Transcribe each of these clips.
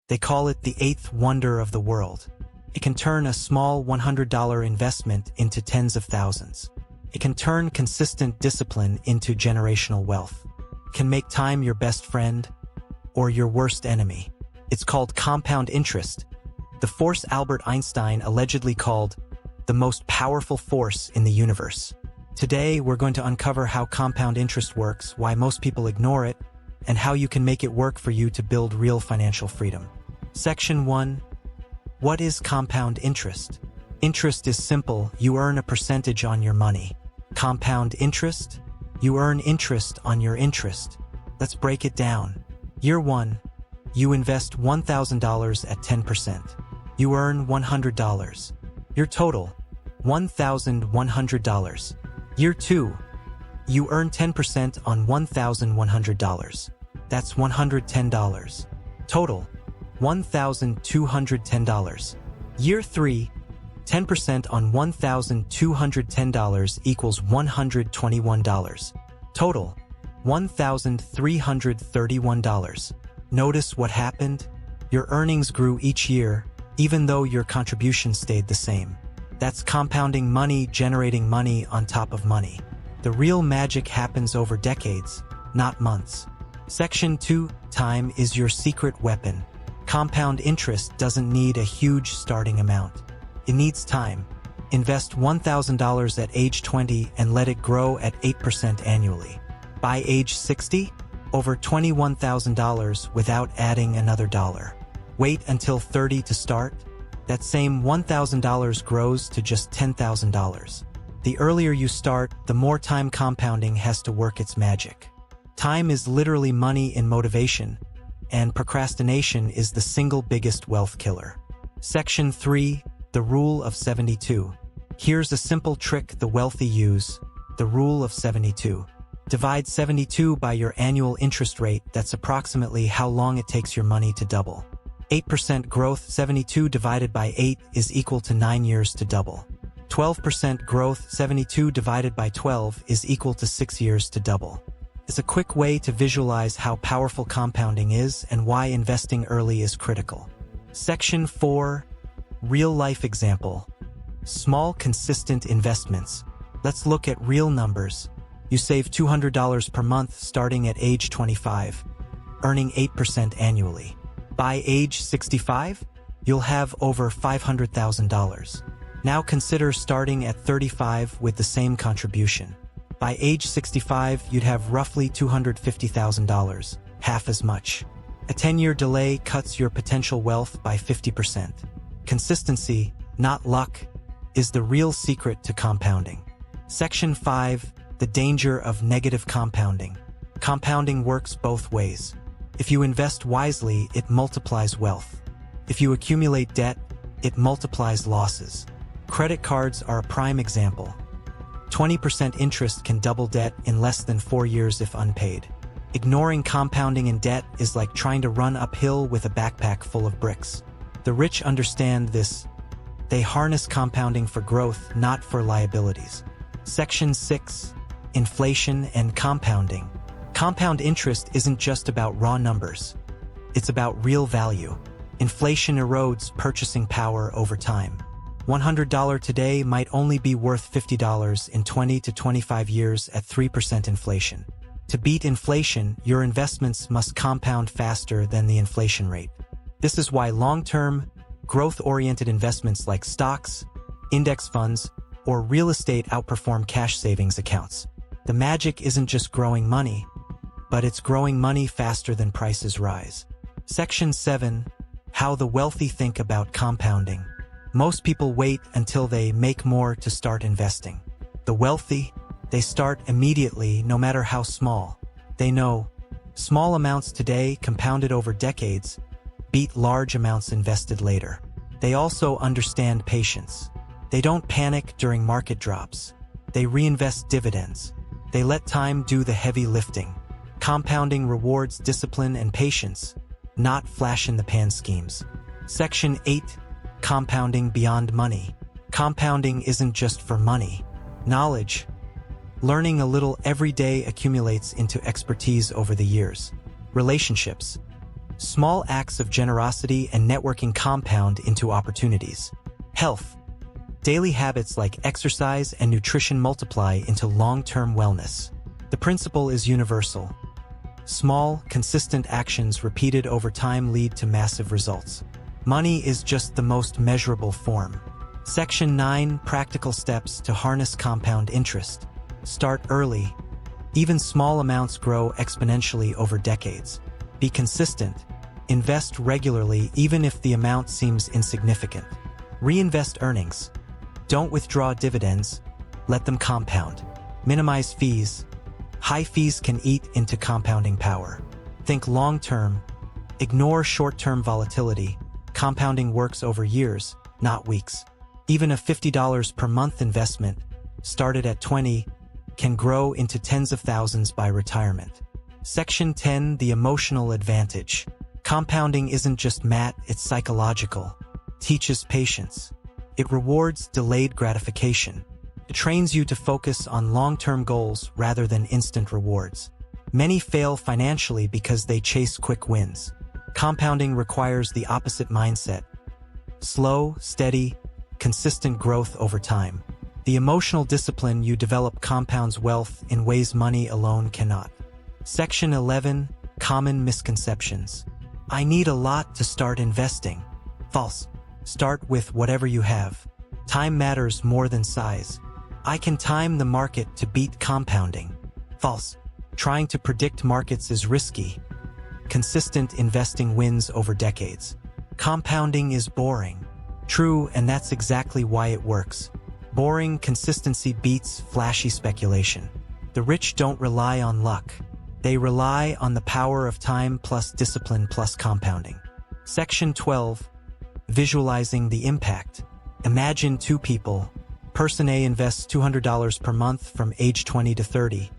They call it the eighth wonder of the world. It can turn a small $100 investment into tens of thousands. It can turn consistent discipline into generational wealth. It can make time your best friend or your worst enemy. It's called compound interest, the force Albert Einstein allegedly called the most powerful force in the universe. Today, we're going to uncover how compound interest works, why most people ignore it, and how you can make it work for you to build real financial freedom. Section 1. What is compound interest? Interest is simple. You earn a percentage on your money. Compound interest? You earn interest on your interest. Let's break it down. Year 1. You invest $1,000 at 10%. You earn $100. Your total, $1,100. Year 2. You earn 10% on $1,100. That's $110. Total, $1,210. Year 3. 10% on $1,210 equals $121. Total, $1,331. Notice what happened? Your earnings grew each year, even though your contribution stayed the same. That's compounding money generating money on top of money. The real magic happens over decades, not months. Section 2. Time is your secret weapon. Compound interest doesn't need a huge starting amount. It needs time. Invest $1,000 at age 20 and let it grow at 8% annually. By age 60, over $21,000 without adding another dollar. Wait until 30 to start. That same $1,000 grows to just $10,000. The earlier you start, the more time compounding has to work its magic. Time is literally money in motivation, and procrastination is the single biggest wealth killer. Section 3. The Rule of 72. Here's a simple trick the wealthy use, the Rule of 72. Divide 72 by your annual interest rate. That's approximately how long it takes your money to double. 8% growth, 72 divided by 8 is equal to 9 years to double. 12% growth, 72 divided by 12 is equal to 6 years to double. It's a quick way to visualize how powerful compounding is and why investing early is critical. Section 4. Real-life example. Small, consistent investments. Let's look at real numbers. You save $200 per month starting at age 25, earning 8% annually. By age 65, you'll have over $500,000. Now consider starting at 35 with the same contribution. By age 65, you'd have roughly $250,000, half as much. A 10-year delay cuts your potential wealth by 50%. Consistency, not luck, is the real secret to compounding. Section 5. The danger of negative compounding. Compounding works both ways. If you invest wisely, it multiplies wealth. If you accumulate debt, it multiplies losses. Credit cards are a prime example. 20% interest can double debt in less than 4 years if unpaid. Ignoring compounding in debt is like trying to run uphill with a backpack full of bricks. The rich understand this. They harness compounding for growth, not for liabilities. Section 6. Inflation and compounding. Compound interest isn't just about raw numbers. It's about real value. Inflation erodes purchasing power over time. $100 today might only be worth $50 in 20 to 25 years at 3% inflation. To beat inflation, your investments must compound faster than the inflation rate. This is why long-term, growth-oriented investments like stocks, index funds, or real estate outperform cash savings accounts. The magic isn't just growing money, but it's growing money faster than prices rise. Section 7. How the wealthy think about compounding. Most people wait until they make more to start investing. The wealthy, they start immediately, no matter how small. They know small amounts today compounded over decades beat large amounts invested later. They also understand patience. They don't panic during market drops. They reinvest dividends. They let time do the heavy lifting. Compounding rewards discipline and patience, not flash-in-the-pan schemes. Section 8. Compounding beyond money. Compounding isn't just for money. Knowledge. Learning a little every day accumulates into expertise over the years. Relationships. Small acts of generosity and networking compound into opportunities. Health. Daily habits like exercise and nutrition multiply into long-term wellness. The principle is universal. Small, consistent actions repeated over time lead to massive results. Money is just the most measurable form. Section 9. Practical steps to harness compound interest. Start early. Even small amounts grow exponentially over decades. Be consistent. Invest regularly even if the amount seems insignificant. Reinvest earnings. Don't withdraw dividends. Let them compound. Minimize fees. High fees can eat into compounding power. Think long-term. Ignore short-term volatility. Compounding works over years, not weeks. Even a $50 per month investment, started at 20, can grow into tens of thousands by retirement. Section 10. The emotional advantage. Compounding isn't just math, it's psychological. Teaches patience. It rewards delayed gratification. It trains you to focus on long-term goals rather than instant rewards. Many fail financially because they chase quick wins. Compounding requires the opposite mindset. Slow, steady, consistent growth over time. The emotional discipline you develop compounds wealth in ways money alone cannot. Section 11. Common misconceptions. I need a lot to start investing. False. Start with whatever you have. Time matters more than size. I can time the market to beat compounding. False. Trying to predict markets is risky. Consistent investing wins over decades. Compounding is boring. True, and that's exactly why it works. Boring consistency beats flashy speculation. The rich don't rely on luck. They rely on the power of time plus discipline plus compounding. Section 12. Visualizing the impact. Imagine two people. Person A invests $200 per month from age 20 to 30,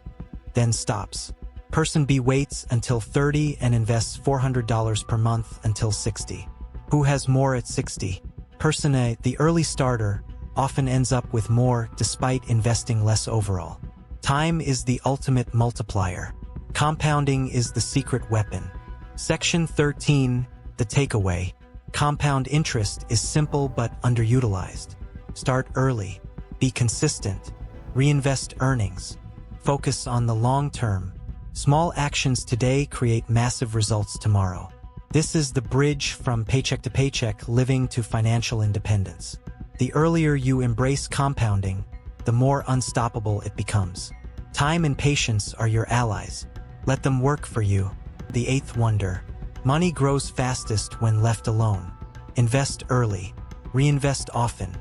then stops. Person B waits until 30 and invests $400 per month until 60. Who has more at 60? Person A, the early starter, often ends up with more despite investing less overall. Time is the ultimate multiplier. Compounding is the secret weapon. Section 13. The takeaway. Compound interest is simple but underutilized. Start early. Be consistent. Reinvest earnings. Focus on the long term. Small actions today create massive results tomorrow. This is the bridge from paycheck to paycheck living to financial independence. The earlier you embrace compounding, the more unstoppable it becomes. Time and patience are your allies. Let them work for you. The eighth wonder. Money grows fastest when left alone. Invest early. Reinvest often.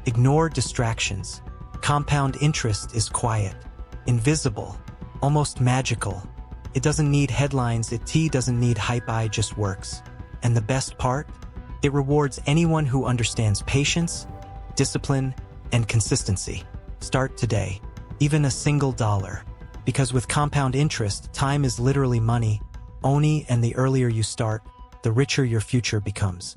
Ignore distractions. Compound interest is quiet, invisible, almost magical. It doesn't need headlines, it doesn't need hype, it just works. And the best part? It rewards anyone who understands patience, discipline, and consistency. Start today, even a single dollar. Because with compound interest, time is literally money, only, and the earlier you start, the richer your future becomes.